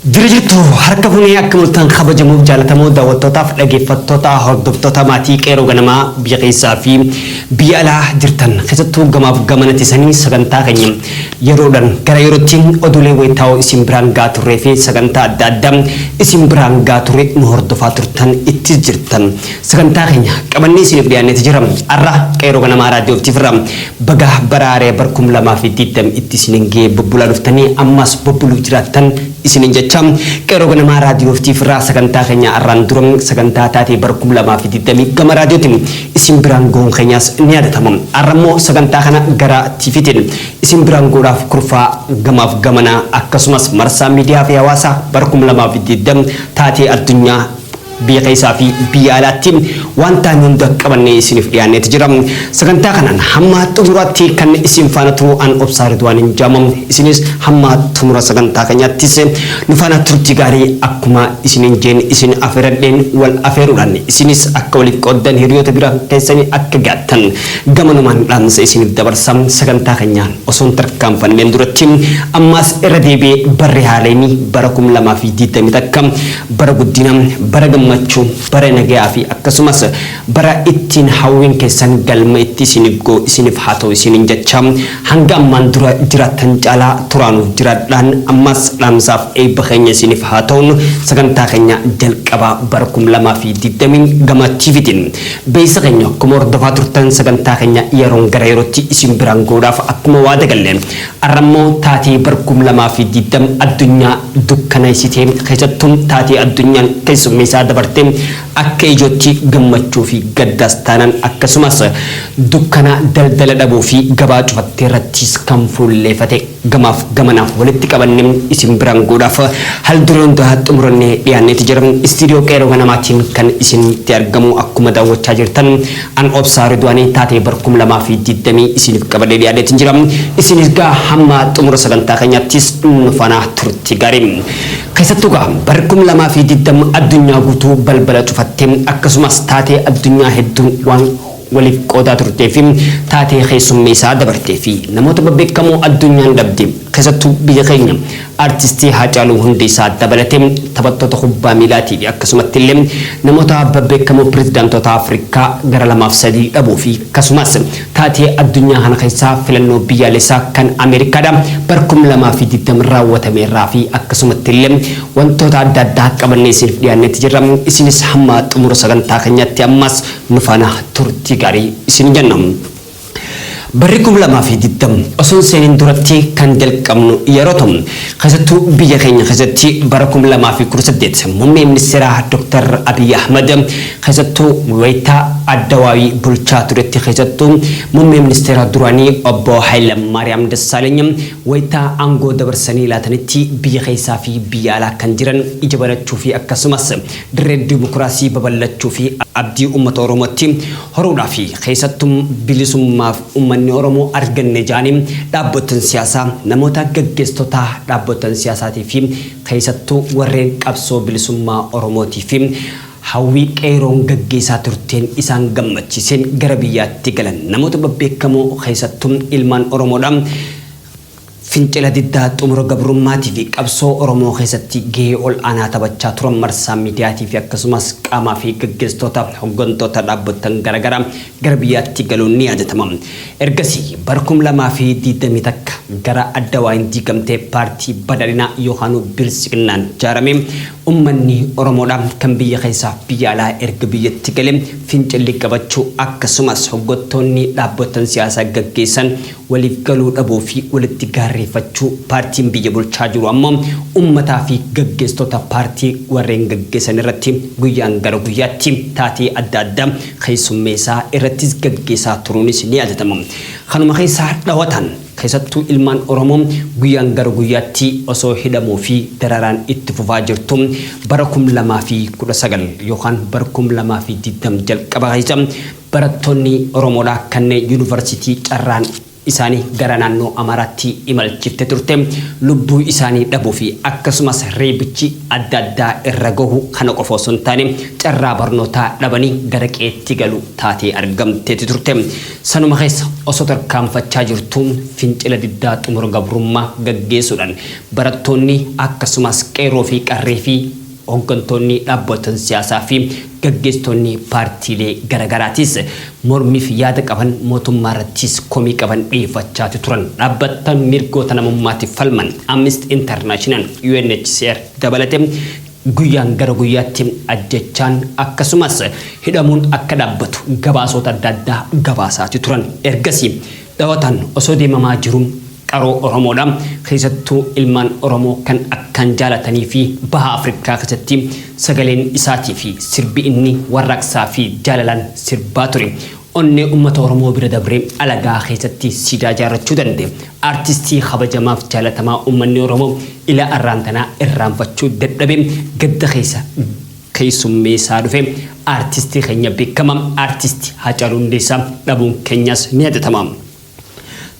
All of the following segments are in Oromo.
Dirjatu harka bunii akka mul'atan kabajamuuf jaalatamoo daawwattootaaf dhaggeeffattoota hordoftoota maatii qeeroo ganamaa biyya keessaa fi biyya alaa jirtan keessattuu gamaaf gamanatti sanii sagantaa keenya yeroodhaan gara yerootti oduulee wayitaa'oo isin biraan gaa turree fi sagantaa adda addaa isin biraan gaa turre nu hordofaa turtan itti jirtan sagantaa keenya qabannee isiniif dhiyaanneeti jira har'a qeeroo ganamaa raadiyootiif irra baga baraaree barkum lamaa fi 20 itti isiniin ga'ee bubbulaa dhuftanii ammas bubbuluu jiraattan isinin jecham qeeroo ganamaa raadiyootiif irraa sagantaa keenya arraan duran sagantaa taatee barkum lamaa fi 20 gama raadiyootiin isin biraan goon keenyas ni yaadatama arrammoo sagantaa kana gara tiifitiin isin biraan goodhaaf kurfaa gamaaf gamanaa akkasumas marsaa miidiyaa fi hawaasaa barkum lamaa fi 20 taatee addunyaa biyya keessaa fi biyya alaatti wanta hunda qabannee isiniif dhiyaanneeti jira sagantaa kanaan hamma xumuraatti kan isin faana turuu an obsaa Ridwaanin jaamam isinis hamma xumura sagantaa keenyattis nu faana turtii gaarii akkuma isinin jeen isin afeeradheen wal afeeruudhaan isinis akka waliif qooddan hiriyoota bira keessanii akka gaattan gamanumaan dhaamsa isiniif dabarsa sagantaa keenyaan osoo hin tarkaanfanneen duratti ammas irra deebi'ee barri haaleenii bara 2020 takka bara guddina bara gammachuu bara nagayaa fi akkasumas bara ittiin hawwiin keessan galma itti isiniif haa ta'u isiniin jecha hanga ammaan dura jiraattan caalaa turaanuuf jiraadhaan ammas dhaamsaaf eebba keenya isiniif haa ta'uun sagantaa keenya jalqabaa bara 2020 gama tiivitiin beeysa keenya akkuma hordofaa turtan sagantaa keenya yeroon gara yerootti isin biraan goodhaaf akkuma waada galleen arrammoo taatee bara 2020 addunyaa dukkaneessitee keessattuun taatee addunyaan keessummeessaa dabartee akka ijootti gammachuu fi gaddaas taanaan akkasumas dukkana daldala dhabuu fi gabaa cufattee irrattis kan fuulleeffate gamaaf gamanaaf walitti qabannee isin biraan goodhaaf halduroon xumurannee dhiyaanneeti jira istiidiyoo qeeroo ganamaatiin kan isinitti argamu akkuma daawwachaa jirtan an obsaa Ridwaanii taatee bara 2020 isiniif qabadee dhiyaanneeti jira isinis gaa hamma xumura sagantaa keenyattis nu faana turtii gaarii keessattuu gaa bara 2020 addunyaa guutuu balbala cufattee akkasumas taatee addunyaa hedduu waan waliif qoodaa turtee fi taatee keessummeessaa dabartee fi namoota babbeekamoo addunyaan dhabde keessattuu biyya keenya artistii Haacaaluu Hundeessaa dabalatee taphattoota kubbaa miilaatii fi akkasumatti illee namoota babbeekamoo pirezidaantota Afrikaa gara 2-3 dhabuu fi akkasumas taatee addunyaa kana keessaa filannoo biyyaalessaa kan Ameerikaadha bara 2020 raawwatameerraa fi akkasumatti illee wantoota adda addaa qabannee isiniif dhiyaanneeti jirra isinis hamma xumura sagantaa keenyatti ammas nu faana turtii gaarii isin jenna. Barri 2020 osoo seenin duratti kan jalqabnu yeroo ta'u keessattuu biyya keenya keessatti bara 2018 muummee ministeeraa Dr. Abiy Ahmed keessattuu wayitaa addawaawii bulchaa turetti keessattuu muummee ministeeraa duraanii obbo Hayilamaariyaam Dassaaleny wayitaa aangoo dabarsanii laatanitti biyya keessaa fi biyya alaa kan jiran ija banachuu fi akkasumas dirree dimokiraasii babal'achuu fi abdii uummata Oromootti horuudhaa fi keessattuu bilisummaaf uummanni Oromoo arganne jaaniin dhaabbotan siyaasaa namoota gaggeessitoota dhaabbotan siyaasaatii fi keessattuu warreen qabsoo bilisummaa Oromootii fi hawwii qeeroon gaggeessaa turteen isaan gammachiiseen gara biyyaatti galan namoota babbeekamoo keessattuu ilmaan Oromoodhaan fincila diddaa xumura gabrummaatii fi qabsoo Oromoo keessatti gahee ol aanaa taphachaa turan marsaa miidiyaatii fi akkasumas qaamaa fi gaggeessitoota hoggantoota dhaabbotan garaagaraa gara biyyaatti galuun ni yaadatama. Ergasii bara 2020 takka gara Addawaawii diigamtee paartii badhaadhinaa yookaan bilisiginnaan ijaarame ummanni Oromoodhaan kan biyya keessaa biyya alaa erga biyyatti galee fincilli qabachuu akkasumas hoggantoonni dhaabbotan siyaasaa gaggeessan waliif galuu dhabuu fi walitti gaarreeffachuu paartiin biyya bulchaa jiru ammoo ummataa fi gaggeessitoota paartii warreen gaggeessan irratti guyyaan gara guyyaatti taatee adda addaa keessummeessaa irrattis gaggeessaa turuunis ni yaadatama. Kanuma keessaa dhawatan keessattuu ilmaan Oromoo guyyaan gara guyyaatti osoo hidhamuu fi dararaan itti fufaa jirtu bara 2019 yookaan bara 2020 jalqaba keessa barattoonni Oromoodhaa kanneen yuunivarsiitii carraan isaanii gara naannoo Amaaraatti imalchifte turte lubbuu isaanii dhabuu fi akkasumas reebichi adda addaa irra gahu kana qofa osoo hin taane carraa barnootaa dhabanii gara qeetti galu taatee argamteeti turte. Sanuma keessa osoo tarkaanfachaa jirtu fincila diddaa xumura gabrummaa gaggeessuudhaan barattoonni akkasumas qeerroo fi qarree fi hooggantoonni dhaabbilee siyaasaa fi gaggeessitoonni paartiilee garaagaraatis mormiif yaada qaban mootummaa irrattis komii qaban dhiyeeffachaa turan. Dhaabbattoota mirgoota namummaatiif falman Amnesty International, UNHCR dabalatee guyyaan gara guyyaatti ajjechaan akkasumas hidhamuun akka dhaabbatu gabaasota adda addaa gabaasaa turan. Ergasii dhawaataan osoo deemamaa jiru qaroo Oromoodha keessattuu ilmaan Oromoo kan akkaan jaalatanii fi baha Afrikaa keessatti sagaleen isaatii fi sirbi inni warraaqsaa fi jaalalaan sirbaa ture. Onnee uummata Oromoo bira dabree alagaa keessatti siidaa ijaarrachuu danda'e. Artistii kabajamaaf jaalatamaa uummanni Oromoo ila arraantanaa irraanfachuu dadhabee gadda keessummeessaa dhufe artistii keenya beekamaa artistii Haacaaluu Hundeessaa dhabuun keenyas ni yaadatama.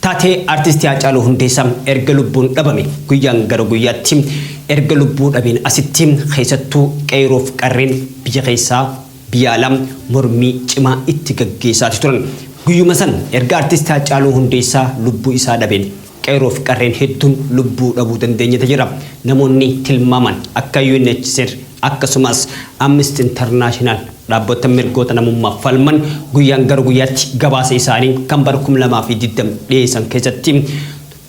Taatee artistii Haacaaluu Hundeessaa erga lubbuun dhabame guyyaan gara guyyaatti erga lubbuu dhabeen asitti keessattuu qeerroof qarreen biyya keessaa biyya alaa mormii cimaa itti gaggeessaa turan. Guyyuma san erga artistii Haacaaluu Hundeessaa lubbuu isaa dhabeen qeerroof qarreen hedduun lubbuu dhabuu dandeenyata jira. Namoonni tilmaaman akka UNHCR akkasumas Amnesty International dhaabbattoota mirgoota namummaa falman guyyaan gara guyyaatti gabaasa isaanii kan bara 2020 dhiyeessan keessatti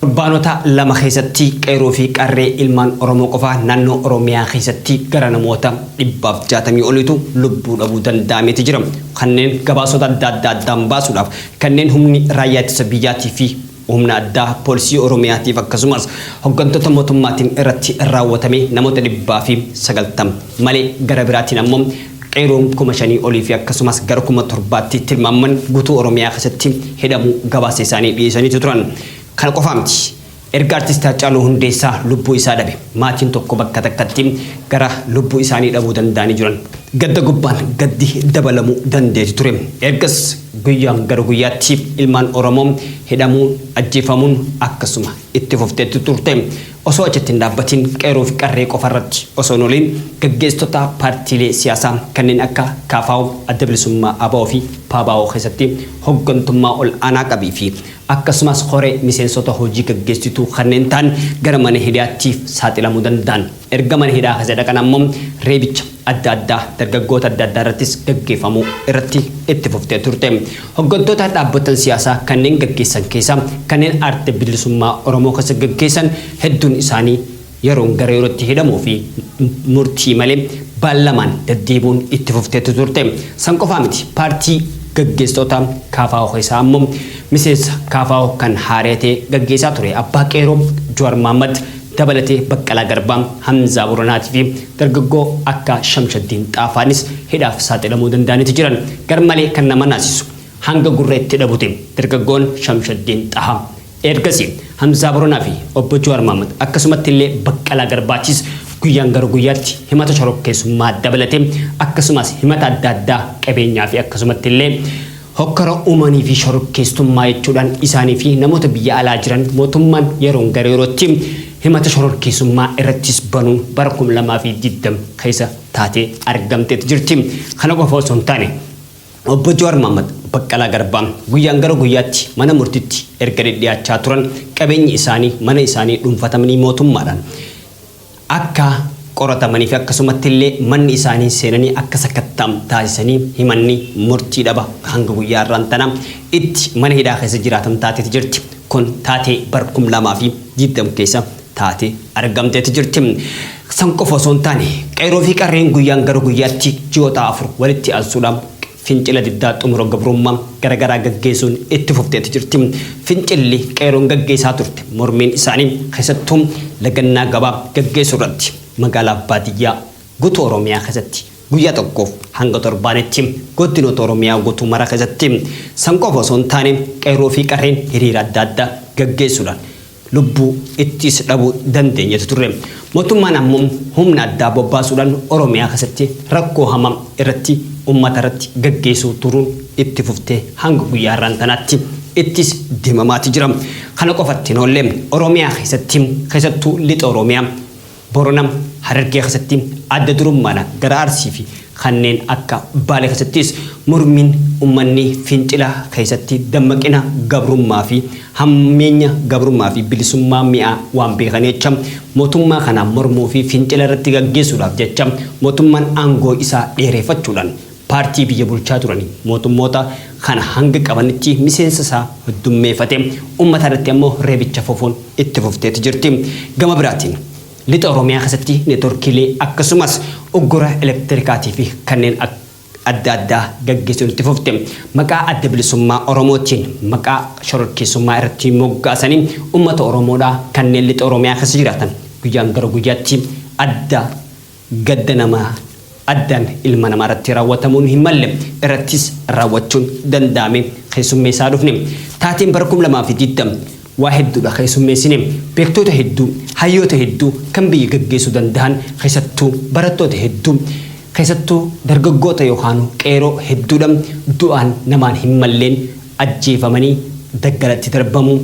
Urbaanota lama keessatti qeerroo fi qarree ilmaan Oromoo qofa naannoo Oromiyaa keessatti gara namoota 160 olitu lubbuu dhabuu danda'ameeti jira. Kanneen gabaasota adda addaan baasuudhaaf kanneen humni raayyaa ittisa biyyaatii fi humna addaa poolisii Oromiyaatiif akkasumas hooggantoota mootummaatiin irratti raawwatame namoota 190 malee gara biraatiin ammoo qeerroon 5,000 olii fi akkasumas gara 7,000tti tilmaaman guutuu Oromiyaa keessatti hidhamuu gabaasa isaanii dhiyeessanii turan. Kan qofa miti erga artistii Haacaaluu Hundeessaa lubbuu isaa dhabe maatiin tokko bakka takkatti gara lubbuu isaanii dhabuu danda'anii jiran gadda gubbaan gaddi dabalamuu dandeetti ture. Ergas guyyaan gara guyyaatti ilmaan Oromoo hidhamuun ajjeefamuun akkasuma itti fufteetti turte. Osoo achitti hin dhaabbatiin qeerroo fi qarree qofarratti osoo noliin gaggeessitoota paartiilee siyaasaa kanneen akka KFO, Adda Bilisummaa ABO fi PABO keessatti hooggantummaa ol aanaa qabii fi akkasumas horee miseensota hojii gaggeessituu kanneen ta'an gara mana hidhaatti saaxilamuu danda'an. Erga mana hidhaa keessa dhaqan ammoo reebicha adda addaa dargaggoota adda addaa irrattis gaggeeffamuu irratti itti fuftee turte. Hooggantoota dhaabbattoota siyaasaa kanneen gaggeessan keessaa kanneen Adda Bilisummaa Oromoo keessa gaggeessan hedduun isaanii yeroon gara yerootti hidhamuu fi murtii malee baalamaan deddeebi'uun itti fuftee turte. San qofaa miti paartii gaggeessitoota KFO keessaa ammoo miseensa KFO kan haaretee gaggeessaa ture Abbaa Qeerroo Jawaar Mohaammed dabalatee Baqqalaa Garbaa, Hamzaa Boronaatii fi dargaggoo akka Shamshaddiin Xaafaanis hidhaaf saaxilamuu danda'anii jiran. Garmalee kan nama naasisu hanga gurreetti dhabute dargaggoon Shamshaddiin Xahaa. Ergasii Hamzaa Boronaa fi obbo Jawaar Mohaammed akkasumatti illee Baqqalaa Garbaatis guyyaan gara guyyaatti himata shororkeessummaa dabalatee akkasumas himata adda addaa qabeenyaa fi akkasumatti illee hokkara uumanii fi shororkeessummaa jechuudhaan isaanii fi namoota biyya alaa jiran mootummaan yeroon gara yerootti himata shororkeessummaa irrattis banuun bara 2020 keessa taatee argamteetti jirti. Kana qofa osoo hin taane obbo Jawaar Mohaammed Baqqalaa Garbaa guyyaan gara guyyaatti mana murtiitti erga dhiyaachaa turan qabeenyi isaanii mana isaanii dhuunfatamanii mootummaadhaan akka qoratamanii fi akkasumatti illee manni isaanii seenanii akka sakattaam taasisanii himanni murtii dhaba hanga guyyaa irraan tana itti mana hidhaa keessa jiraatan taateeti jirti. Kun taatee bara 2020 keessa taatee argamteeti jirti. San qofa osoo hin taane qeerroo fi qarreen guyyaan gara guyyaatti ji'oota 4 walitti aansuudhaan fincila diddaa xumura gabrummaa garagaraa gaggeessuun itti fufteeti jirti. Fincilli qeerroon gaggeessaa turte mormiin isaanii keessattuu lagannaa gabaa gaggeessuu irratti magaalaa baadiyyaa guutuu Oromiyaa keessatti guyyaa tokkoof hanga torbaanetti godinoota Oromiyaa guutuu mara keessatti san qofa osoo hin taane qeerroo fi qarreen hiriira adda addaa gaggeessuudhaan lubbuu ittis dhabuu dandeenyetu turre. Mootummaan ammoo humna addaa bobbaasuudhaan Oromiyaa keessatti rakkoo hamaa irratti uummata irratti gaggeessuu turuun itti fuftee hanga guyyaa irraan tanaatti ittis deemamaati jira. Kana qofatti noollee Oromiyaa keessattuu lixa Oromiyaa Boronam Harargee keessatti adda durummaadhaan gara Arsii fi kanneen akka Baalee keessattis mormiin uummanni fincila keessatti dammaqina gabrummaa fi hammeenya gabrummaa fi bilisummaa mi'aa waan beekan jecha mootummaa kana mormuu fi fincila irratti gaggeessuudhaaf jecha mootummaan aangoo isaa dheereeffachuudhaan paartii biyya bulchaa turanii mootummoota kana hanga qabanitti miseensa isaa heddummeeffate uummata irratti ammoo reebicha fufuun itti fufteeti jirti. Gama biraatiin lixa Oromiyaa keessatti neetworkiilee akkasumas uggura elektirikaatii fi kanneen adda addaa gaggeessuun itti fufte. Maqaa adda bilisummaa Oromootiin maqaa shororkeessummaa irratti moggaasanii uummata Oromoodhaa kanneen lixa Oromiyaa keessa jiraatan guyyaan gara guyyaatti adda gadda namaa addaan ilma namaa irratti raawwatamuun hin malle irrattis raawwachuun danda'ame keessummeessaa dhufne. Taateen bara 2020 waa hedduudha keessummeessine beektoota hedduu hayyoota hedduu kan biyya gaggeessuu danda'an keessattuu barattoota hedduu keessattuu dargaggoota yookaan qeeroo hedduudha du'aan namaan hin malleen ajjeefamanii daggalatti darbamu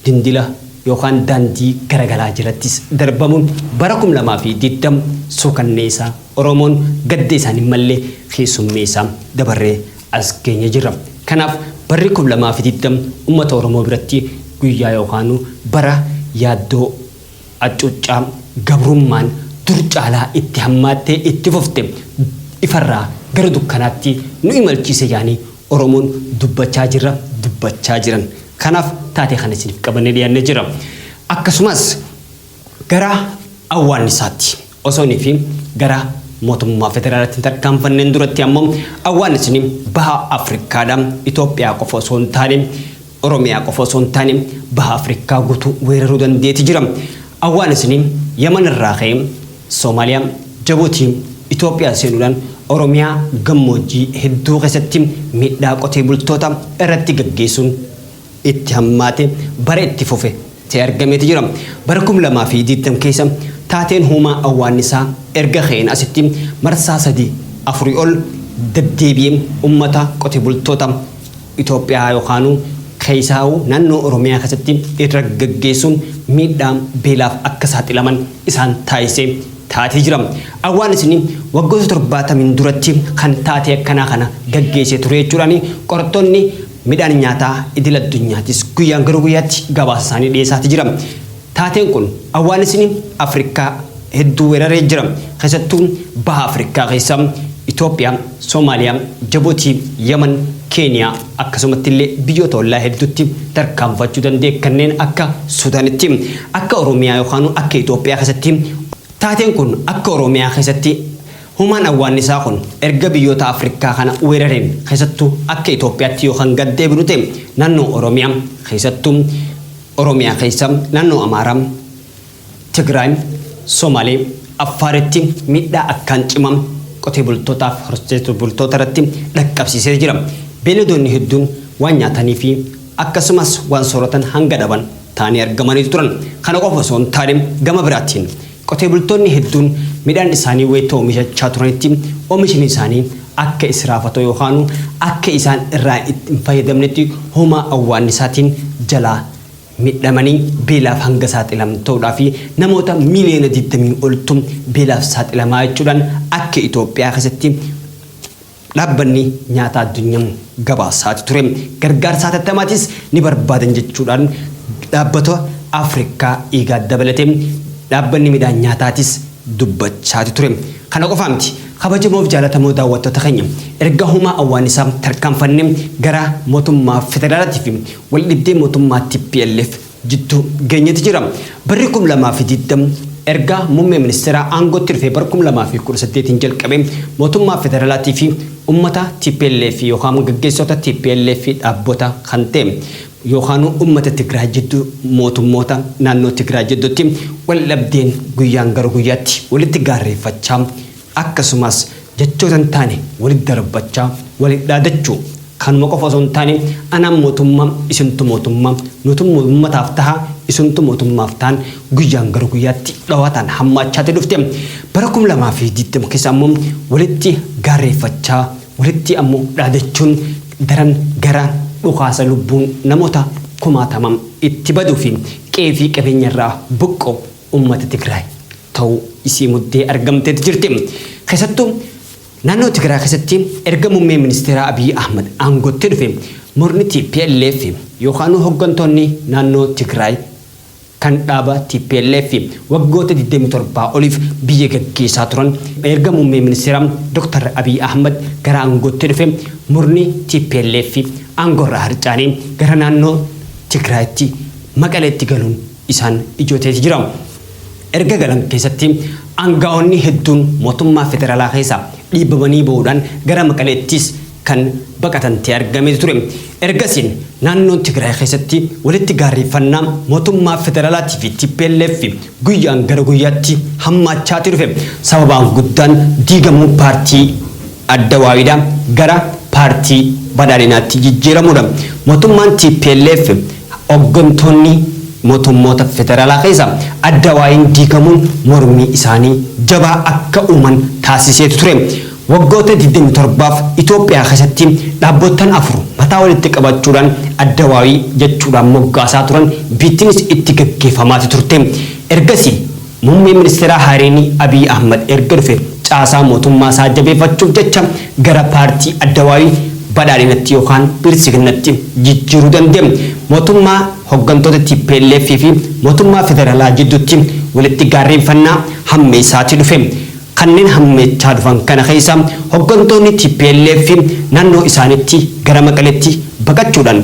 dindila yookaan daandii garagaraa jirattis darbamuun bara 2020 suukanneessaa Oromoon gadda isaanii mallee keessummeessaa dabarree as keenya jira. Kanaaf barri 2020 uummata Oromoo biratti guyyaa yookaan bara yaaddoo acuuccaa gabrummaan dur caalaa itti hammaattee itti fufte ifarraa gara dukkanaatti nu imalchiise yaanii Oromoon dubbachaa jiran. Kanaaf taatee kana isiniif qabannee dhiyaannee jira. Akkasumas gara awwaannisaatti osoo fi gara mootummaa federaalaatti tarkaanfanneen duratti ammoo awwaannisni baha Afrikaadhaan Itoophiyaa qofa osoo hin taane Oromiyaa qofa osoo hin taane baha Afrikaa guutuu weeraruu dandeetti jira. Awwaanisni Yaman irraa ka'ee Soomaaliyaa, Jibuutii, Itoophiyaa seenuudhaan Oromiyaa gammoojjii hedduu keessatti miidhaa qotee bultoota irratti gaggeessuun itti hammaate bara itti fufe ta'ee argameeti jira. Bara 2020 keessa taateen huumaa awwaannisaa erga ka'een asitti marsaa 3-4 ol deddeebi'ee uummata qotee bultoota Itoophiyaa yookaan keessaawu naannoo Oromiyaa keessatti irra gaggeessuun miidhaa beelaaf akka saaxilaman isaan taasisee taatee jira. Awwaanisni waggoota 70 duratti kan taatee akkanaa kana gaggeessee ture jechuudhaan qorattoonni midhaan nyaataa idil addunyaattis guyyaan gara guyyaatti gabaasa isaanii dhiyeessaa jira. Taateen kun awwaanisni Afrikaa hedduu weeraree jira. Keessattuu baha Afrikaa keessa Itoophiyaa, Soomaaliyaa, Jibuutii, Yaman, Keeniyaa akkasumatti illee biyyoota ollaa hedduutti tarkaanfachuu danda'e kanneen akka Suudaanitti akka Oromiyaa yookaan akka Itoophiyaa keessatti taateen kun akka Oromiyaa keessatti humaan awwaannisaa kun erga biyyoota Afrikaa kana weerareen keessattuu akka Itoophiyaatti yookaan gaddee bilute naannoo Oromiyaa keessattuu Oromiyaa keessa naannoo Amaaraa, Tigraay, Somaalee, Affaaritti miidhaa akkaan cimaa qotee bultootaaf horsiisee bultoota irratti dhaqqabsiisee jira. Beeyladoonni hedduun waan nyaatanii fi akkasumas waan sooratan hanga dhaban ta'anii argamanii turan. Kana qofa osoo hin taane gama biraatiin qotee bultoonni hedduun midhaan isaanii wayita oomishachaa turanitti oomishni isaanii akka israafatoo yookaan akka isaan irraa hin fayyadamnetti humaa awwaannisaatiin jalaa midhamanii beelaaf hanga saaxilamtoodhaa fi namoota miliyoona 20 oltu beelaaf saaxilamaa jechuudhaan akka Itoophiyaa keessatti dhaabbanni nyaata addunyaa gabaasaa ture. Gargaarsa hatattamaatiis ni barbaadan jechuudhaan dhaabbata Afrikaa IGAD dabalatee dhaabbanni midhaan nyaataatis dubbachaa ture. Kana qofaa miti kabajamoo fi jaallatamoo daawwattoota keenya erga humaa awwaannisaa tarkaanfannee gara mootummaa federaalaatiif wal dhibdee mootummaa TPLF jidduu geenyetti jira. Barri 2020 erga muummee ministeeraa aangootti dhufee bara 2018 jalqabee mootummaa federaalaatii fi uummata TPLF yookaan gaggeessitoota TPLF dhaabbata kan ta'e yookaan uummata Tigraay jidduu mootummoota naannoo Tigraay jidduutti wal dhabdeen guyyaan gara guyyaatti walitti gaarreeffachaa akkasumas jechoota hin taane walitti darbachaa walitti dhaadachuu kanuma qofa osoo hin taane anaan mootummaa isintu mootummaa nutu uummataaf taha isintu mootummaaf ta'an guyyaan gara guyyaatti dhawaataan hammaachaatee dhufte. Bara 2020 keessa ammoo walitti gaarreeffachaa walitti ammoo dhaadachuun daran gara dhukaasa lubbuun namoota kumaataman itti baduu fi qeefii qabeenyarraa buqqoo uummata Tigraay ta'uu isii muddee argamteetu jirti. Keessattuu naannoo Tigraay keessatti erga muummee ministeeraa Abiy Ahmed aangootti dhufe murni TPLF yookaan hooggantoonni naannoo Tigraay kan dhaaba TPLF waggoota 27 oliif biyya gaggeessaa turan erga muummee ministeeraa Dr. Abiy Ahmed gara aangootti dhufe murni TPLF aangoorraa harcaanii gara naannoo Tigraayitti Maqaleetti galuun isaan ijooteeti jira. Erga galan keessatti aangaa'onni hedduun mootummaa federaalaa keessaa dhiibamanii bahuudhaan gara Maqaleettis kan baqatanii argamee ture. Ergasiin naannoon Tigraay keessatti walitti gaarreeffannaa mootummaa federaalaatii fi TPLF guyyaan gara guyyaatti hammaachaa dhufe. Sababaan guddaan diigamuu paartii Addawaayidhaa gara paartii badhaadhinaatti jijjiiramuudha. Mootummaan TPLF hooggantoonni mootummoota federaalaa keessa Addawaayin diigamuun mormii isaanii jabaa akka uuman taasisee ture. Waggoota 27f Itoophiyaa keessatti dhaabbotaan afur mataa walitti qabachuudhaan Addawaayii jechuudhaan moggaasaa turan biittinis itti gaggeeffamaa turte. Ergasii muummee ministeeraa Haareenii Abiy Ahmed erga dhufe caasaa mootummaa isaa jabeeffachuuf jecha gara paartii Addawaayii badhaadhinatti yookaan bilisiginnatti jijjiiruu danda'e. Mootummaa hooggantoota TPLF fi mootummaa federaalaa jidduutti walitti gaarreeffannaa hammeessaatti dhufe. Kanneen hammeechaa dhufan kana keessa hooggantoonni TPLF naannoo isaaniitti gara Maqaleetti baqachuudhaan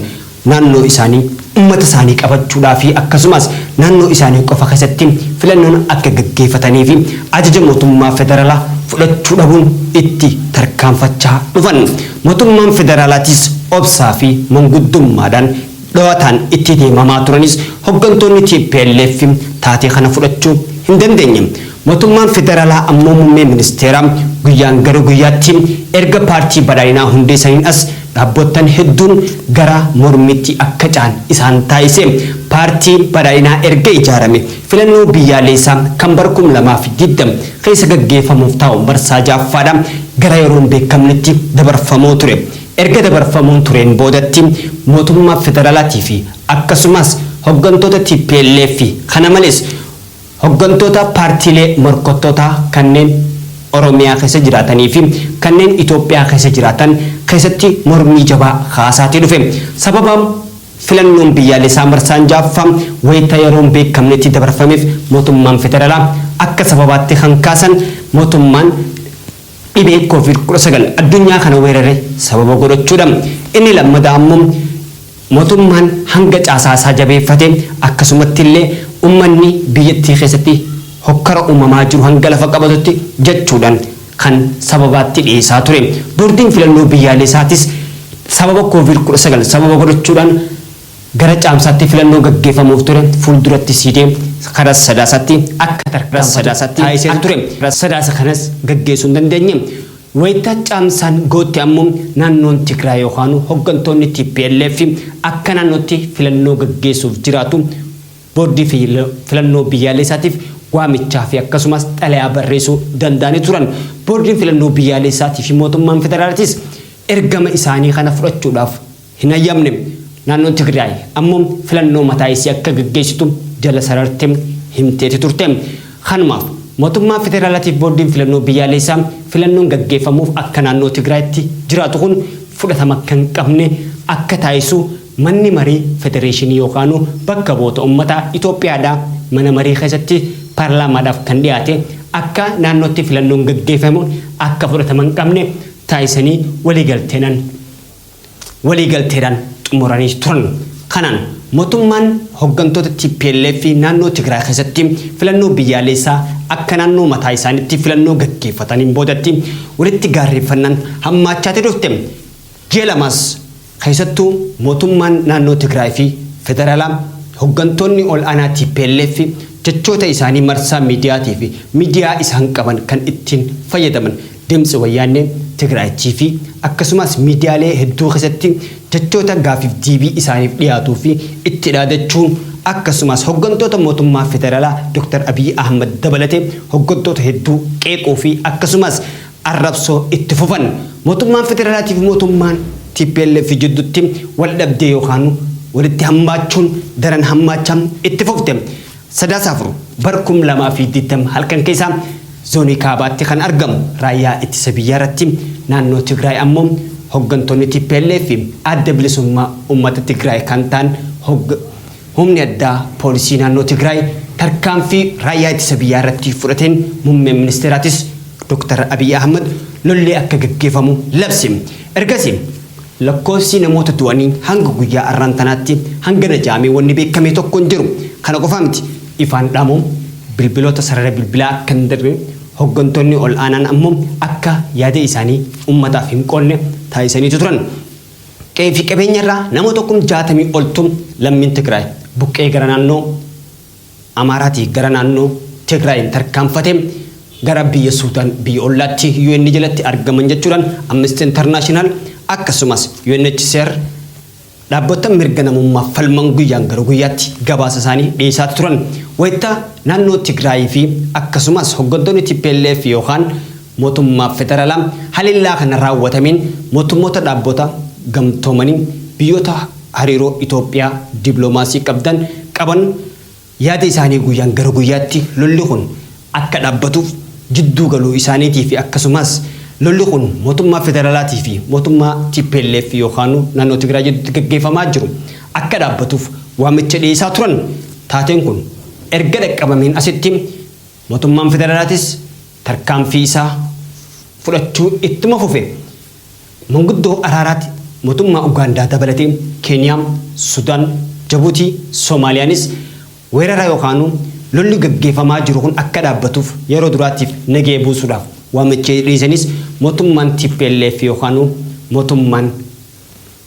naannoo isaanii uummata isaanii qabachuudhaa fi akkasumas naannoo isaanii qofa keessatti filannoon akka gaggeeffatanii fi ajaja mootummaa federaalaa fudhachuu dhabuun itti tarkaanfachaa dhufan. Mootummaan federaalaatis obsaa fi manguddummaadhaan dhawaataan itti deemamaa turanis hooggantoonni TPLF taatee kana fudhachuu hin dandeenye. Mootummaan federaalaa ammoo muummee ministeeraa guyyaan gara guyyaatti erga paartii badhaadhinaa hundeessaniin as dhaabbotaan hedduun gara mormitti akka caan isaan taasise. Paartii badhaadhinaa erga ijaarame filannoo biyyaalessaa kan bara 2020 keessa gaggeeffamuuf taa'u marsaa ja'affaadhaan gara yeroo hin beekamnetti dabarfamoo ture. Erga dabarfamuun tureen boodatti mootummaa federaalaatii fi akkasumas hooggantoota TPLF kana malees hooggantoota paartiilee morkattoota kanneen Oromiyaa keessa jiraatanii fi kanneen Itoophiyaa keessa jiraatan keessatti mormii jabaa kaasaatii dhufe. Sababaan filannoon biyyaalessaa marsaan ja'affaa wayita yeroo hin beekamnetti dabarfameef mootummaan federaalaa akka sababaatti kan kaasan mootummaan dhibee COVID-19 addunyaa kana weerare sababa godhachuudha. Inni lammataa ammoo mootummaan hanga caasaa jabeeffate akkasumatti illee ummanni biyyattii keessatti hokkara uumamaa jiru hanga lafa qabatutti jechuudhaan kan sababaatti dhiyeessaa ture. Boordiin filannoo biyyaalessaatis sababa COVID-19 sababa godhachuudhaan gara caamsaatti filannoo gaggeeffamuuf ture fuulduratti siidee karaa sadaasaatti akka tarkaanfatu taasisee ture. Sadaasa kanas gaggeessuu hin dandeenye. Wayita caamsaan goote ammoo naannoon Tigraay yookaan hooggantoonni TPLF akka naannootti filannoo gaggeessuuf jiraatu boordii filannoo biyyaalessaatiif waamichaa fi akkasumas xalayaa barreessuu danda'anii turan. Boordiin filannoo biyyaalessaatii fi mootummaan federaalaatis ergama isaanii kana fudhachuudhaaf hin ayyamne. Naannoon Tigraay ammoo filannoo mataa isii akka gaggeessitu jala sarartee himteeti turte. Kanumaaf mootummaa federaalaatiif boordiin filannoo biyyaalessaa filannoon gaggeeffamuuf akka naannoo Tigraayitti jiraatu kun fudhatama kan qabne akka taasisu manni marii federeeshinii yookaan bakka bu'oota uummataa Itoophiyaadhaa mana marii keessatti paarlaamaadhaaf kan dhiyaate akka naannootti filannoon gaggeeffamuun akka fudhatama hin qabne taasisanii waliigalteedhaan xumuranii turan. Kanaan mootummaan hooggantoota TPLF naannoo Tigraay keessatti filannoo biyyaalessaa akka naannoo mataa isaaniitti filannoo gaggeeffataniin boodatti walitti gaarreeffannaan hammaachaa dhufte. Ji'a lamas keessattuu mootummaan naannoo Tigraay fi federaalaa hooggantoonni ol aanaa TPLF jechoota isaanii marsaa miidiyaatii fi miidiyaa isaan qaban kan ittiin fayyadaman Dimtsi Wayyaanee Tigraayii fi akkasumas miidiyaalee hedduu keessatti jechoota gaafiif deebii isaaniif dhiyaatuu fi itti dhaadachuun akkasumas hooggantoota mootummaa federaalaa Dr. Abiy Ahmed dabalatee hooggantoota hedduu qeequu fi akkasumas arrabsoo itti fufan. Mootummaan federaalaatii fi mootummaan TPLF jidduutti wal dhabdee yookaan walitti hammaachuun daran hammaacham itti fufte. Sadaasaafuru barkum lamaa fi digdam halkan keessaa zoonii kaabaatti kan argamu raayyaa ittisa biyyaa irratti naannoo Tigraay ammoo hoggantoonni TPLF adda bilisummaa uummata Tigraay kan ta'an humni addaa poolisii naannoo Tigraay tarkaanfii raayyaa ittisa biyyaa irratti fudhateen muummeen ministeeraatis Dr. Abiy Ahmed lolli akka gaggeeffamu labse. Ergasii lakkoofsi namoota du'anii hanga guyyaa arrantanaatti hanga najaamee wanni beekamee tokko hin jiru. Kana qofa miti ifaan dhaamuun bilbiloota sarara bilbilaa kan darbe hoggantoonni ol aanaan ammoo akka yaada isaanii uummataaf hin qoonne taasisaniitu turan. Qe'ee fi qabeenya irraa nama tokkum 60 oltu lammiin Tigraay buqqee gara naannoo Amaaraatii gara naannoo Tigraay tarkaanfatee gara biyya Suudaan biyya ollaatti UN jalatti argaman jechuudhaan Amnesty International akkasumas UNHCR dhaabbata mirga namummaa falman guyyaan gara guyyaatti gabaasa isaanii dhiyeessaa turan. Wayita naannoo Tigraay fi akkasumas hoggantoonni TPLF yookaan mootummaa federaalaa haliillaa kana raawwatameen mootummoota dhaabbata gamtoomanii biyyoota hariiroo Itoophiyaa dippiloomaasii qaban yaada isaanii guyyaan gara guyyaatti lolli kun akka dhaabbatuuf jidduu galuu isaaniitii fi akkasumas lolli kun mootummaa federaalaatii fi mootummaa TPLF yookaan naannoo Tigraay jidduutti gaggeeffamaa jiru akka dhaabbatuuf waamicha dhiyeessaa turan. Taateen kun erga dhaqqabameen asitti mootummaan federaalaatis tarkaanfii isaa fudhachuu ittuma fufe. Manguddoo araaraatti mootummaa Ugaandaa dabalatee Keeniyaa, Sudaan, Jabuutii, Soomaaliyaanis weerara yookaan lolli gaggeeffamaa jiru kun akka dhaabbatuuf yeroo duraatiif nagee buusuudhaaf waamicha dhiyeessanis mootummaan TPLF yookaan mootummaan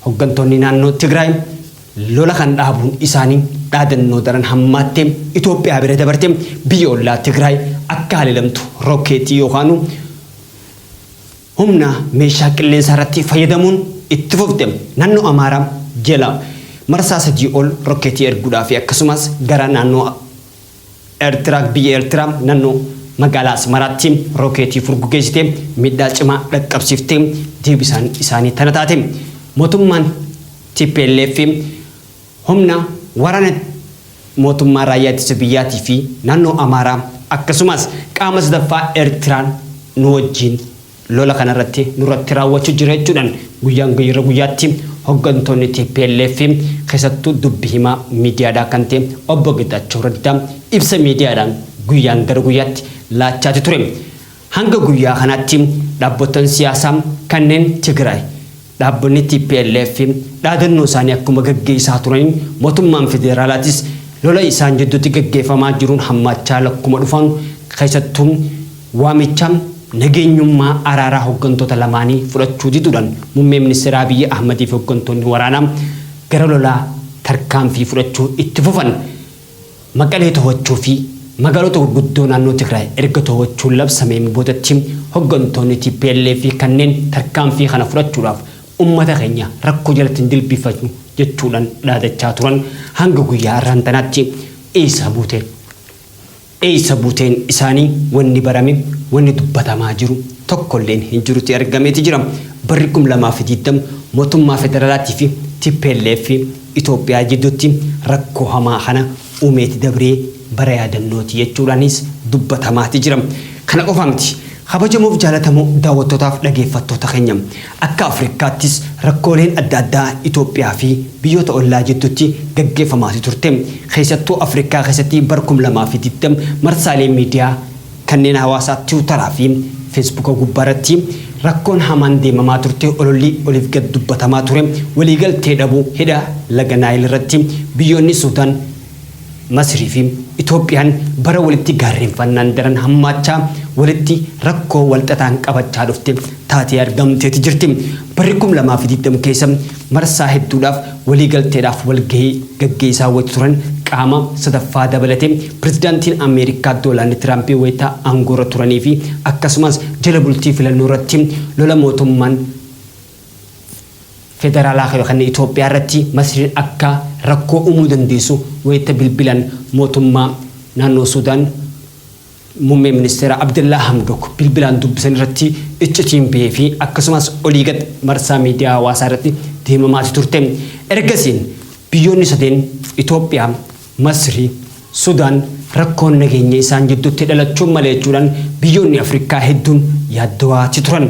hoggantoonni naannoo Tigraay lola kan dhaabuun isaanii dhaadannoo daran hammaattee Itoophiyaa bira dabartee biyya ollaa Tigraay akka haleelamtu rookeetii yookaan humna meeshaa qilleensaa irratti fayyadamuun itti fufte. Naannoo Amaaraa jala marsaa 3 ol rookeetii erguudhaaf akkasumas gara naannoo Eertiraa biyya Eertiraa naannoo magaalaa Asmaraatti rookeetii furgugeessitee miidhaa cimaa dhaqqabsiiftee deebisaan isaanii tana taate. Mootummaan TPLF humna waraana mootummaa raayyaa ittisa biyyaatii fi naannoo Amaaraa akkasumas qaama sadaffaa Eertiraan nu wajjin lola kanarratti nurratti raawwachuu jira jechuudhaan guyyaan guyyaatti hoggantoonni TPLF keessattuu dubbii himaa miidiyaadhaa kan ta'e obbo Geetaachoo Raddaa ibsa miidiyaadhaan guyyaan gara guyyaatti laachaati ture. Hanga guyyaa kanaatti dhaabbotan siyaasaa kanneen Tigraay dhaabbonni TPLF dhaadannoo isaanii akkuma gaggeessaa turaniin mootummaan federaalaatis lola isaan jidduutti gaggeeffamaa jiruun hammaachaa lakkuma dhufan keessattuu waamicha nageenyummaa araaraa hoggantoota lamaanii fudhachuu diduudhaan muummee ministeera Abiy Ahmed fi hoggantoonni waraanaa gara lolaa tarkaanfii fudhachuu itti fufan. Maqalee to'achuu fi magaalota gurguddoo naannoo Tigraay erga to'achuun labsameen boodatti hoggantoonni TPLF kanneen tarkaanfii kana fudhachuudhaaf uummata keenya rakkoo jalatti hin dilbifatu jechuudhaan dhaadachaa turan hanga guyyaa har'aantanaatti eessa buuteen isaanii wanni barame wanni dubbatamaa jiru tokkolleen hin jirutti argameeti jira. Barri 2020 mootummaa federaalaatii fi TPLF Itoophiyaa jidduutti rakkoo hamaa kana uumeeti dabree bara yaadannooti jechuudhaanis dubbatamaati jira. Kana qofa miti. Kabajamuuf jaalatamoo daawwattootaaf dhaggeeffattoota keenya akka Afrikaattis rakkooleen adda addaa Itoophiyaa fi biyyoota ollaa jidduutti gaggeeffamaa turte. Keessattuu Afrikaa keessatti bara 2020 marsaalee miidiyaa kanneen hawaasaa Tiwiitaraa fi Feesbuuk gubbaarratti rakkoon hamaan deemamaa turte ololli oliif gad dubbatamaa ture. Waliigaltee dhabuu hidha laga Naayil irratti biyyoonni Suudaan, Masrii fi Itoophiyaan bara walitti gaarreeffannaan daran hammaachaa walitti rakkoo walxaxaan qabachaa dhufte taatee argamteeti jirti. Barri 2020 keessa marsaa hedduudhaaf waliigalteedhaaf walgahii gaggeessaa turan qaama sadaffaa dabalatee pirezidaantiin Ameerikaa Doonaald Tiraamp wayita aangoorra turanii fi akkasumas jala bultii filannoo irratti lola mootummaan federaalaa yookaan Itoophiyaa irratti Masriin akka rakkoo uumuu dandeessu wayita bilbilan mootummaa naannoo Suudaan muummee ministeera Abdullah Hamdok bilbilaan dubbisan irratti iccitiin ba'ee fi akkasumas olii gad marsaa miidiyaa hawaasaa irratti deemamaa turte. Ergasiin biyyoonni sadeen Itoophiyaa, Masrii, Sudaan rakkoon nageenya isaan jidduutti dhalachuun malee jechuudhaan biyyoonni Afrikaa hedduun yaaddawaa turan.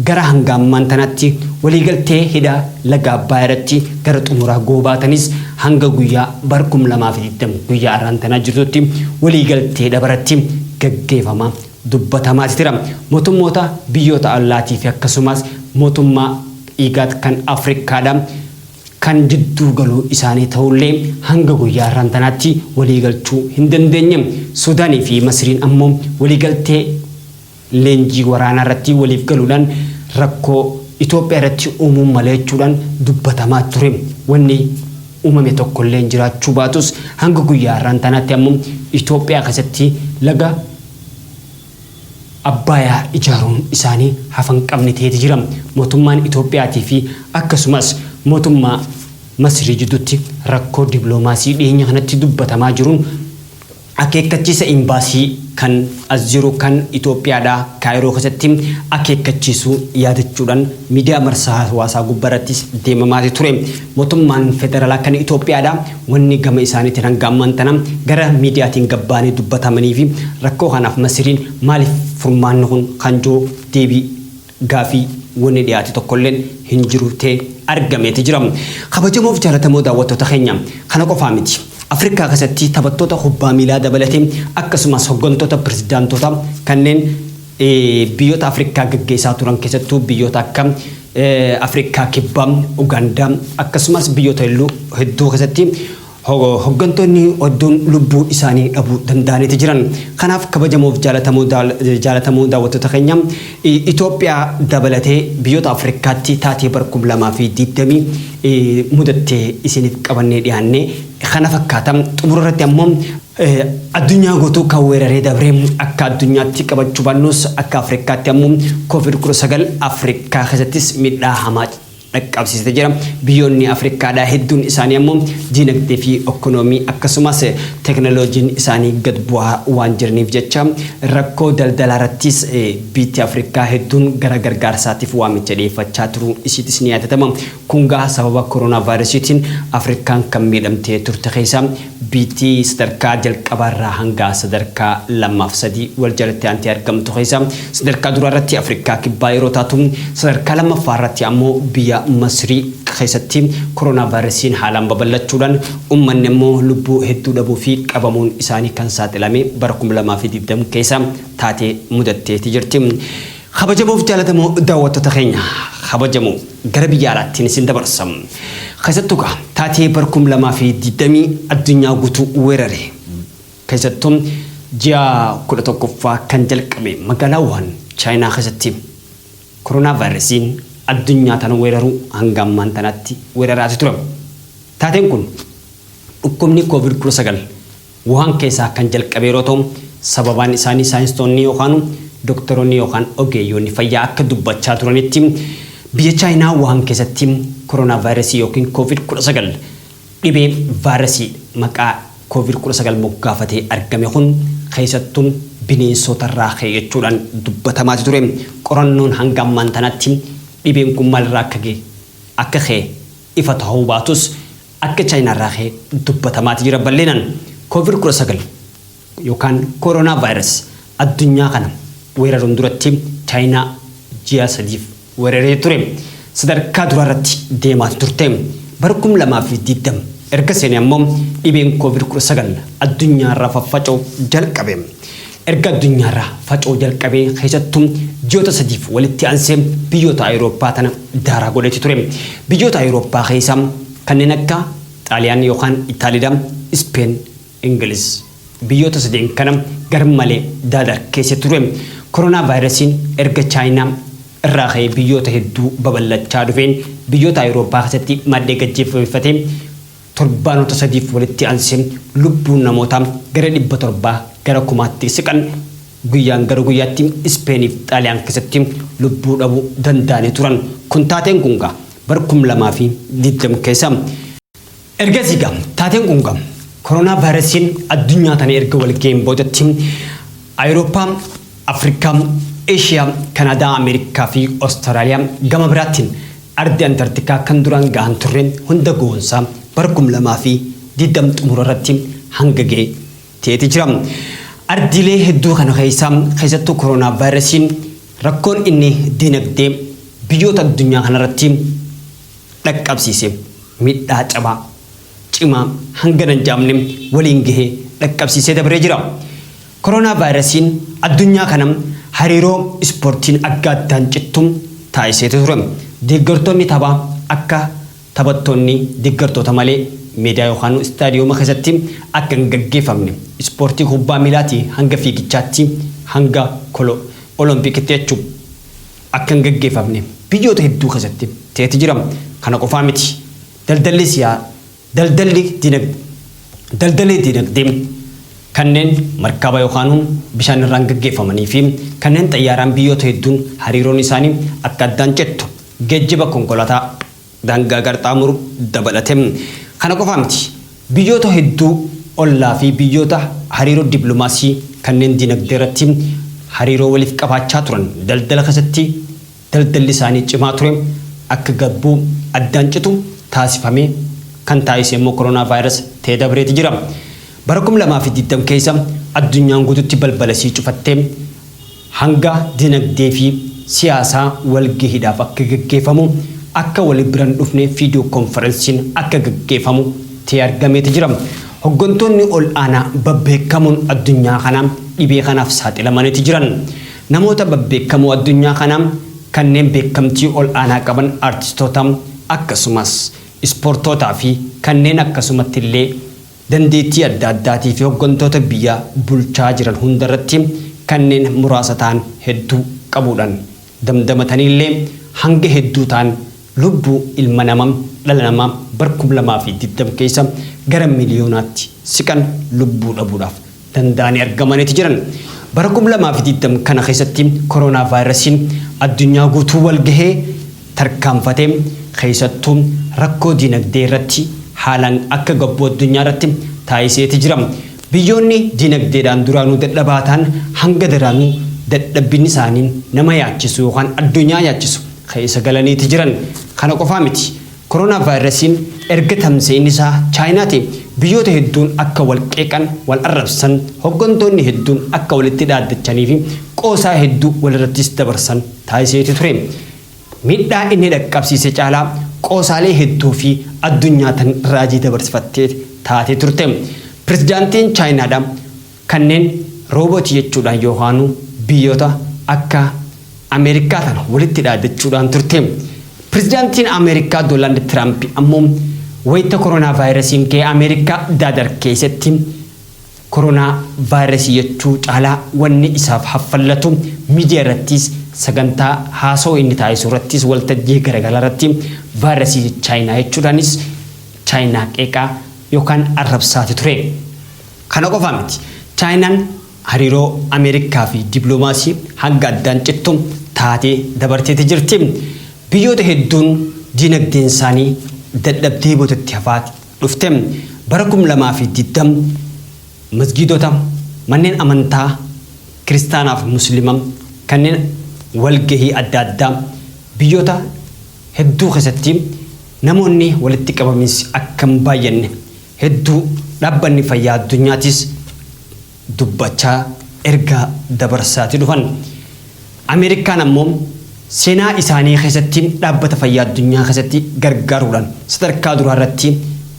Gara hanga ammaan tanatti waliigaltee hidha laga Abbaay irratti gara xumuraa goobaatanis hanga guyyaa 2020 guyyaa arraan tanaa jirtutti waliigaltee dhabaratti gaggeeffama dubbatamaa jira. Mootummoota biyyoota allaatii fi akkasumas mootummaa IGAD kan Afrikaadha kan jidduu galuu isaanii ta'ullee hanga guyyaa arraan tanaatti waliigalchuu hin dandeenye. Sudaanii fi Masriin ammoo waliigaltee leenjii waraanaa irratti waliif galuudhaan rakkoo Itoophiyaa irratti uumuun malee jechuudhaan dubbatamaa ture. Wanni uumame tokkollee jiraachuu baatus hanga guyyaa har'aan tanaatti ammoo Itoophiyaa keessatti laga Abbayaa ijaaruun isaanii hafan qabne ta'eeti jira. Mootummaan Itoophiyaatii fi akkasumas mootummaa Masrii jidduutti rakkoo dippiloomaasii dhiyeenya kanatti dubbatamaa jiruun akeekkachiisa imbaasii kan azjiru kan Itoophiyaadha Kaayiroo keessatti akeekkachiisuu yaadachuudhaan miidiyaa marsaa hawaasaa gubbarattis deemamaa ture. Mootummaan federaalaa kan Itoophiyaadha wanni gama isaaniitiin hanga ammaan tana gara miidiyaatiin gabbaanii dubbatamanii fi rakkoo kanaaf Masriin maaliif furmaanni kun kan joo deebii gaafii wanni dhiyaate tokkolleen hin jiru ta'e argameeti jira. Kabajamoof jaallatamoo daawwattoota keenya kana qofaa miti. Afrikaa keessatti taphattoota kubbaa miilaa dabalatee akkasumas hooggantoota pirezidaantota kanneen biyyoota Afrikaa gaggeessaa turan keessattuu biyyoota akka Afrikaa Kibbaa, Ugaandaa akkasumas biyyoota hedduu keessatti hooggantoonni hedduun lubbuu isaanii dhabuu danda'aniiti jiran. Kanaaf kabajamoof jaallatamoo daawwattoota keenya Itoophiyaa dabalatee biyyoota Afrikaatti taatee bara 2020 mudattee isiniif qabannee dhiyaannee kana fakkaatan xumura irratti ammoo addunyaa guutuu kan weeraree dabree akka addunyaatti qabachuu baannus akka Afrikaatti ammoo COVID-19 Afrikaa keessattis miidhaa hamaa dhaqqabsiisee jira. Biyyoonni Afrikaadhaa hedduun isaanii ammoo diinagdee fi ikoonoomii akkasumas teekinooloojiin isaanii gad bu'aa waan jiraniif jecha rakkoo daldalaa irrattis biyyi Afrikaa hedduun gara gargaarsaatiif waamicha dhiyeeffachaa turuu isiitis ni yaadatama. Kun gaa sababa koronaa vaayirasiitiin Afrikaan kan miidhamtee turte keessa biyyi sadarkaa jalqabaarraa hanga sadarkaa 2-3 wal jalatti aantii argamtu keessa sadarkaa duraarratti Afrikaa Kibbaa yeroo taatu sadarkaa lammaffaarratti ammoo biyya Masrii keessatti koronaa vaayirasiin haalaan babal'achuudhaan uummanni immoo lubbuu hedduu dhabuu fi qabamuun isaanii kan saaxilame bara 2020 keessa taatee mudatteeti jirti. Kabajamoof jaallatamoo daawwattoota keenya kabajamoo gara biyya alaattiin isin dabarsam. Keessattuu taatee bara 2020 addunyaa guutuu weerare. Keessattuu ji'a 11ffaa kan jalqabe magaalaa Wuhan Chaayinaa keessatti koronaa vaayirasiin addunyaa tana weeraru hanga ammaan tanatti weeraraati ture. Taateen kun dhukkubni COVID-19 Wuhan keessaa kan jalqabe yeroo ta'u sababaan isaanii saayinsistoonni yookaan doktoroonni yookaan ogeeyyoonni fayyaa akka dubbachaa turanitti biyya Chaayinaa Wuhan keessatti koronaa vaayirasii yookiin COVID-19 dhibee vaayirasii maqaa COVID-19 moggaafatee argame kun keessattuu bineensota irraa ka'e jechuudhaan dubbatamaa ture. Qorannoon hanga ammaan tanatti dhibeen kun maalirraa akka ka'e ifa ta'uu baatus akka Chaayinaa irraa ka'e dubbatamaa jira bal'inaan. COVID-19 yookaan koronaa vaayirasii addunyaa kana weeraruun duratti Chaayinaa ji'a 3 weeraree ture. Sadarkaa duraarratti deemaa turte. Bara 2020 erga seenee ammoo dhibeen COVID-19 addunyaarraa faffaca'uu jalqabe. Erga addunyaarraa faca'uu jalqabee keessattuu ji'oota 3 walitti aansee biyyoota Awurooppaa tana daaraa godhatee ture. Biyyoota Awurooppaa keessaa kanneen akka Xaaliyaan yookaan Itaaliidha, Ispeen, Ingiliz biyyoota sadeen kana garmalee daadar keessa ture. Koronaa vaayirasiin erga Chaayinaa irraa ka'ee biyyoota hedduu babal'achaa dhufeen biyyoota Awurooppaa keessatti maddee gaggeeffatee torbaanota 3 walitti aansee lubbuun namootaa gara 700 gara 1000 siqan guyyaan gara guyyaatti Ispeeniif Xaaliyaan keessatti lubbuu dhabuu danda'anii turan. Kun taateen kun bara 2020 keessa ergasii taateen kun koronaa vaayirasiin addunyaa tana erga wal ga'een boodatti Awurooppaa, Afrikaa, Eeshiyaa, Kanaadaa, Ameerikaa fi Awustiraaliyaa gama biraatiin ardi Antarktikaa kan duraan gahan turre hunda goonsaa bara 2020 xumura irratti hanga ga'e ta'eeti jira. Ardiilee hedduu kana keessattuu koronaa vaayirasiin rakkoon inni dinagdee biyyoota addunyaa kanarratti dhaqqabsiise miidhaa cabaa cimaa hanga hin jaamne waliin gahee dhaqqabsiisee dabree jira. Koronaa vaayirasiin addunyaa kana hariiroo ispoortiin akka addaan cittu taasisee ture. Deeggartoonni taphaa akka taphattoonni deeggartoota malee meedaa yookaan istaadiyooma keessatti akka hin gaggeeffamne ispoortii kubbaa miilaatii hanga fiigichaatti hanga oloompikitti jechuun akka hin gaggeeffamne biyyoota hedduu keessatti ta'eeti jira. Kana qofaa miti daldalli dinagdee kanneen markaba yookaan bishaan irraan gaggeeffamanii fi kanneen xayyaaraan biyyoota hedduun hariiroon isaanii akka addaan cittu geejjiba konkolaataa daangaa qaxxaamuru dabalate. Kana qofaa miti biyyoota hedduu ollaa fi biyyoota hariiroo dippiloomaasii kanneen dinagdee irratti hariiroo waliif qabaachaa turan daldala keessatti daldalli isaanii cimaa ture akka gabbuu addaan citu taasifamee kan taasise immoo koronaa vaayirasii ta'ee dabreeti jira. Bara 2020 keessa addunyaan guutuutti balbalasii cufattee hanga dinagdee fi siyaasaa walgahiidhaaf akka gaggeeffamu akka wal biraan dhufne viidiyoo konferensiin akka gaggeeffamu ta'ee argameeti jira. Hoggantoonni ol aanaa babbeekamoon addunyaa kanaa dhibee kanaaf saaxilamaniiti jiran. Namoota babbeekamoo addunyaa kanaa kanneen beekamtii ol aanaa qaban artistoota akkasumas ispoortootaa fi kanneen akkasumatti illee dandeettii adda addaatii fi hoggantoota biyya bulchaa jiran hundarratti kanneen muraasa ta'an hedduu qabuudhaan damdamatanii illee hanga hedduu ta'an lubbuu ilma namaa dhala namaa bara 2020 keessa gara miliyoonaatti siqan lubbuu dhabuudhaaf danda'anii argamaniiti jiran. Bara 2020 kana keessatti koronaa vaayirasiin addunyaa guutuu wal gahee tarkaanfatee keessattuu rakkoo dinagdee irratti haalaan akka gabboo addunyaa irratti taasiseeti jira. Biyyoonni dinagdeedhaan duraanuu dadhabaa ta'an hanga daraanuu dadhabbiin isaanii nama yaachisu yookaan addunyaa yaachisu keessa galaniiti jiran. Kana qofaa miti koronaa vaayirasiin erga tamsa'in isaa chaayinaati biyyoota hedduun akka wal qeeqan wal arrabsan hoggantoonni hedduun akka walitti dhaaddachanii fi qoosaa hedduu walirrattis dabarsan taasiseeti ture. Miidhaa inni dhaqqabsiise caalaa qoosaalee hedduu fi addunyaa tan raajii dabarsifattee taatee turte. Pirezidaantiin chaayinaadha kanneen roobootii jechuudhaan yookaan biyyoota akka Ameerikaa tan walitti dhaaddachuudhaan turte. Pirezidaantiin Ameerikaa Doonaald Tiraamp ammoo wayita koronaa vaayirasiin ka'ee Ameerikaa daadar keessatti koronaa vaayirasii jechuu caalaa wanni isaaf haffallatu miidiyaa irrattis sagantaa haasoo inni taasisu irrattis waltajjii garaagaraa irratti vaayirasii chaayinaa jechuudhaanis chaayinaa qeeqaa yookaan arrabsaati ture. Kana qofaa miti chaayinaan hariiroo Ameerikaa fi dippiloomaasii hanga addaan cittu taatee dabarteeti jirti. Biyyoota hedduun dinagdeen isaanii dadhabdee bootatti hafaa dhufte. Bara 2020 masgiidota manneen amantaa kiristaanaa fi musliimaa kanneen walgahii adda addaa biyyoota hedduu keessatti namoonni walitti qabamiinsi akka hin baay'anne hedduu dhaabbanni fayyaa addunyaattis dubbachaa ergaa dabarsaati dhufan. Ameerikaan ammoo seenaa isaanii keessatti dhaabbata fayyaa addunyaa keessatti gargaaruudhaan sadarkaa duraa irratti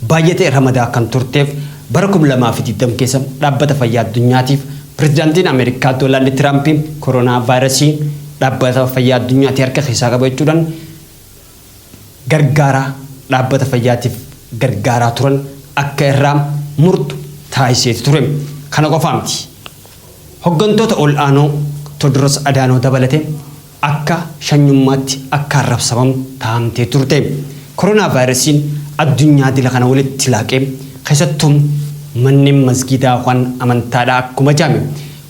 baay'atee ramadaa kan turteef bara 2020 keessa dhaabbata fayyaa addunyaatiif pirezidaantiin Ameerikaa Doonaald Tiraamp koronaa vaayirasii dhaabbata fayyaa addunyaatti harka keessaa qabachuudhaan gargaara dhaabbata fayyaatiif gargaaraa turan akka irraa murtu taasiseeti ture. Kana qofaa miti hoggantoota ol aanoo Tewodiroos Adaanoo dabalate akka shanyummaatti akka arrabsaman taamtee turte. Koronaa vaayirasiin addunyaa dila kana walitti laaqee keessattuu manneen masgiidaa waan amantaadhaa akkuma jaame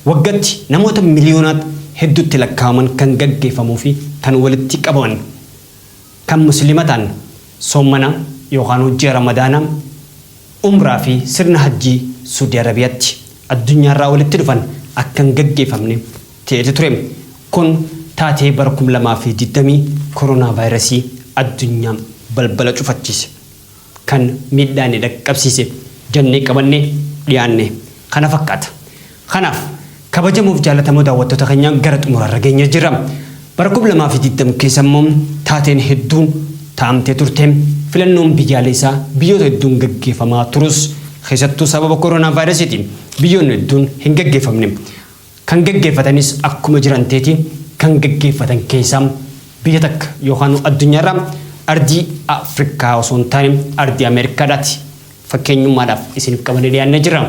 waggaatti namoota miliyoonaa hedduutti lakkaa'aman kan gaggeeffamuu fi kan walitti qabaman kan musliimataan soomana yookaan hojii ramadaanaa umraa fi sirna hajjii Saudi Arabiyaatti addunyaarraa walitti dhufan akkan gaggeeffamne ta'ee ture. Kun taatee bara 2020 koronaa vaayirasii addunyaa balbala cufachiise kan miidhaan dhaqqabsiise jennee qabannee dhiyaanne kana fakkaata. Kanaaf kabajamuuf jaallatamoo daawwattoota keenya gara xumurarra geenye jira. Bara 2020 keessa immoo taateen hedduun taa'amtee turte. Filannoon biyyaalessaa biyyoota hedduun gaggeeffamaa turus keessattuu sababa koronaa vaayirasiitiin biyyoonni hedduun hin gaggeeffamne. Kan gaggeeffatanis akkuma jiran ta'eeti kan gaggeeffatan keessaa biyya takka yookaan addunyaarra ardii Afrikaa osoo hin taane ardii Ameerikaadhaati. Fakkeenyummaadhaaf isiniif qabannee dhiyaannee jira.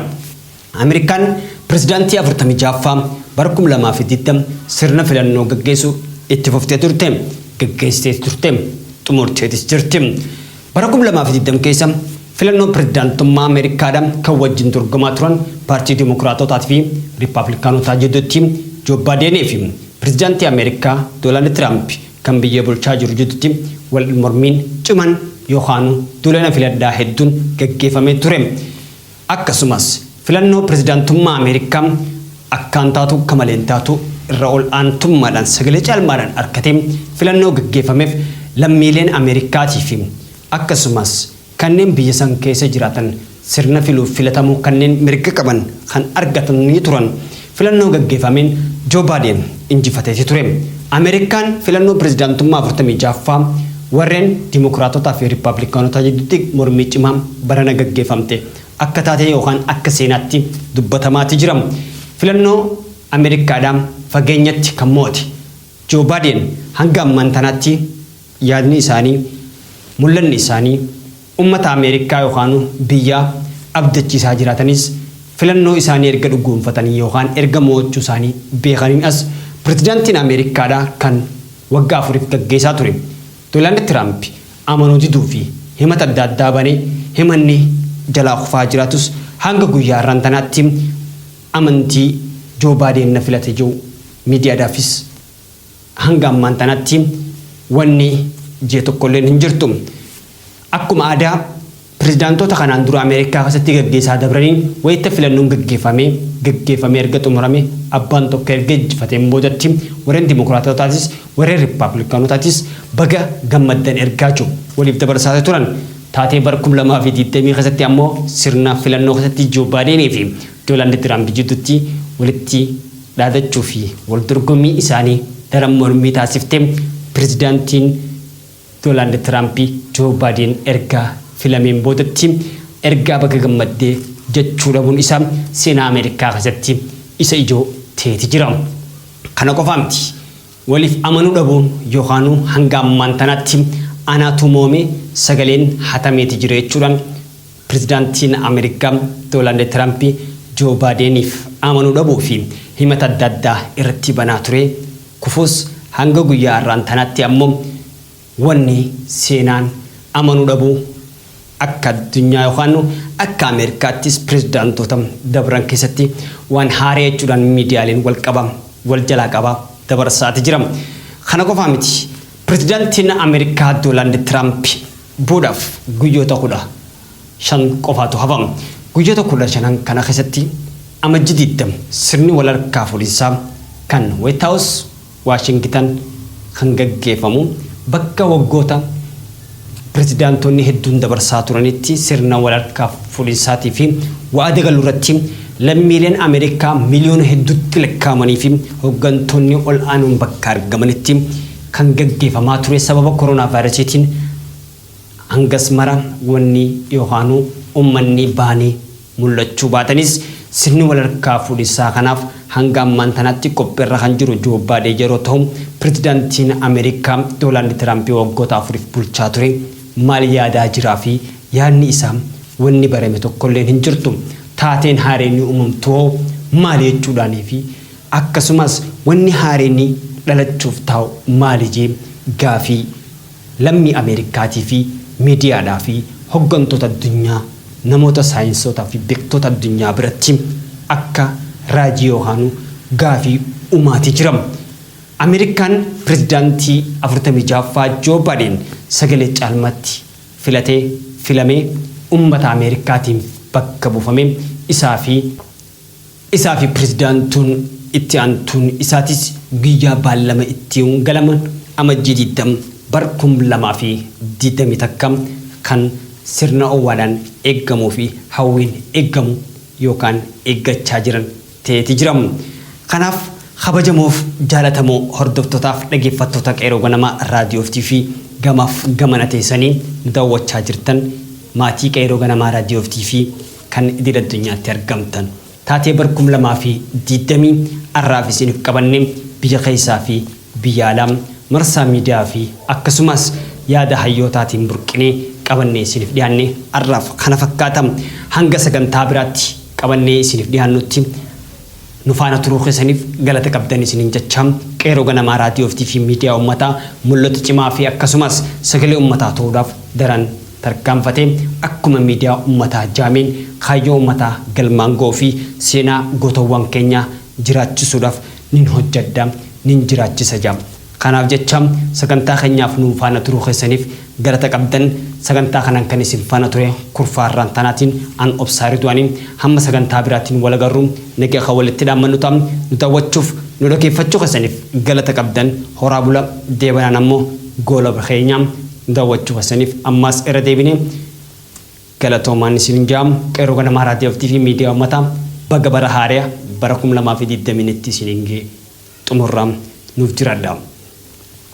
Ameerikaan pirezidaantii 46ffaa bara 2020 sirna filannoo gaggeessu itti fuftee turte. Gaggeessitee turte. Xumurteetis jirti. Bara 2020 keessa filannoo pirezidaantummaa Ameerikaadhaan kan wajjin dorgomaa turan paartii Dimookiraatotaa fi Riippaabilikaanotaa jidduutti Joo Baaydenii fi pirezidaantii Ameerikaa Doonaald Tiraamp kan biyya bulchaa jiru jidduutti wal mormiin cimaan yookaan duula filannoo hedduun gaggeeffamee ture. Akkasumas filannoo pirezidaantummaa Ameerikaa akkaan taatu kamaleen taatu irra ol aantummaadhaan sagalee caalmaadhaan harkatee filannoo gaggeeffameef lammiileen Ameerikaatii fi akkasumas kanneen biyya san keessa jiraatan sirna filuuf filatamuu kanneen mirga qaban kan argatanii turan filannoo gaggeeffameen Joo Baayden injifatee ture. Ameerikaan filannoo pirezidaantummaa 46ffaa warreen Dimookiraatotaa fi Riippaabilikaanotaa jidduutti mormii cimaa barana gaggeeffamte akka taatee yookaan akka seenaatti dubbatamaatti jira. Filannoo Ameerikaadhaan fageenyatti kan moo'ate Joo Baayden hanga ammaan tanaatti yaadni isaanii mul'anni isaanii ummata Ameerikaa yookaan biyya abdachiisaa jiraatanis filannoo isaanii erga dhugoomfatanii yookaan erga mo'achuu isaanii beekaniin as pirezidaantiin Ameerikaadhaa kan waggaa 4 gaggeessaa ture Doonaald Tiraamp amanuu diduu fi himata adda addaa banee himanni jalaa kufaa jiraatus hanga guyyaa har'aan tanaatti amantii Joo Baayden na filate jiru miidiyaadhaafis hanga ammaan tanaatti wanni jee tokkolleen hin jirtu. Akkuma aadaa pirezidaantoota kanaan dura Ameerikaa keessatti gaggeessaa dabraniin wayita filannoon gaggeeffamee erga xumurame abbaan tokko erga injifateen boodatti warreen Dimookiraatotaatis warreen Riippaabilikaanotaatis baga gammaddan ergaa jiru waliif dabarsaa turan. Taatee bara 2020 keessatti ammoo sirna filannoo keessatti Joo Baaydenii fi Doonaald Tiraamp jidduutti walitti dhaadachuu fi wal dorgommii isaanii daran mormii taasiftee pirezidaantiin Doonaald Tiraamp Joo Baayden erga filameen boodatti ergaa baga gammaddee jechuu dhabuun isaa seenaa Ameerikaa keessatti isa ijoo ta'eeti jira. Kana qofaa miti waliif amanuu dhabuun yookaan hanga ammaan tanaatti anaatu moome sagaleen hatameeti jira jechuudhaan pirezidaantiin Ameerikaa Doonaald Tiraamp Joo Baaydeeniif amanuu dhabuu fi himata adda addaa irratti banaa ture. Kufuus hanga guyyaa har'aan tanaatti ammoo wanni seenaan amanuu dhabuu akka addunyaa yookaan akka Ameerikaattis pirezidaantoota dabran keessatti waan haaraa jechuudhaan miidiyaaleen wal jalaa qabaa dabarsaati jira. Kana qofaa miti pirezidaantiin Ameerikaa Doonaald Tiraamp buudhaaf guyyoota 15 qofaatu hafama. Guyyoota 15 kana keessatti amajjii 20 sirni wal harkaa fuudhinsaa kan White House Washington kan gaggeeffamu bakka waggoota pirezidaantonni hedduun dabarsaa turanitti sirna wal harkaa fuudhinsaatii fi waada galuu irratti lammiileen Ameerikaa miliyoona hedduutti lakkaa'amanii fi hooggantoonni ol aanuun bakka argamanitti kan gaggeeffamaa ture sababa koronaa vaayirasiitiin hangas mara wanni yookaan uummanni baanii mul'achuu baatanis sirni wal harkaa fuudhinsaa kanaaf hanga ammaan tanaatti qophiirra kan jiru Joo Baayden yeroo ta'u pirezidaantiin Ameerikaa Doonaald Tiraamp waggoota 4 bulchaa ture maal yaadaa jiraa fi yaadni isaa wanni barame tokkolleen hin jirtu. Taateen haareenii uumamtuu maal jechuudhaanii fi akkasumas wanni haareenii dhalachuuf taa'u maal jee gaafii lammii Ameerikaatii fi miidiyaadhaa fi hooggantoota addunyaa namoota saayinsotaa fi beektota addunyaa biratti akka raajii yookaan gaafii uumaatii jira. Ameerikaan pirezidaantii 46ffaa Joo Baayden sagalee caalmaatti filamee uummata Ameerikaatiin bakka buufame isaa fi isaa fi pirezidaantuun itti aantuun isaatis guyyaa baallama ittiin galaman amajjii 20 bara 2020 takka kan sirna owwaadhaan eeggamuu fi hawwiin eeggamu yookaan eeggachaa jiran ta'eeti jiramu. Kanaaf kabajamoof jaalatamoo hordoftootaaf dhaggeeffattoota qeeroo ganamaa raadiyoo TV gamaaf gamana teessanii daawwachaa jirtan maatii qeeroo ganamaa raadiyoo TV kan idil addunyaatti argamtan taatee bara 2020 arraaf isiniif qabannee biyya keessaa fi biyya alaa marsaa miidiyaa fi akkasumas yaada hayyootaatiin burqinee qabannee isiniif dhiyaanne arraaf kana fakkaata hanga sagantaa biraatti qabannee isiniif dhiyaannutti nufaana turuu keessaniif galata qabdan isiniin jechaa qeeroo ganamaa raadiyoo TV miidiyaa uummataa mul'ata cimaa fi akkasumas sagalee uummataa ta'uudhaaf daran tarkaanfatee akkuma miidiyaa uummataa jaameen kaayyoo uummataa galmaangoo fi seenaa gootawwan keenya jiraachisuudhaaf nin hojjedha nin jiraachisa jam. Kanaaf jecha sagantaa keenyaaf nufaana turuu keessaniif galata qabdan sagantaa kanaan kan isin faana ture kurfaarraan tanaatiin an obsaarii du'anii hamma sagantaa biraatiin wal agarru nagaa kan walitti dhaammannu ta'am nu daawwachuuf nu dhaggeeffachuu keessaniif galata qabdan horaa bula deebanaan ammoo goola keenyaa nu daawwachuu keessaniif ammaas irra deebinee galatoomaan isin jaam qeeroo ganamaa raadiyoo TV miidiyaa uummataa baga bara haaraa bara 2020 tti isin gee xumurraa nuuf jiraadhaa.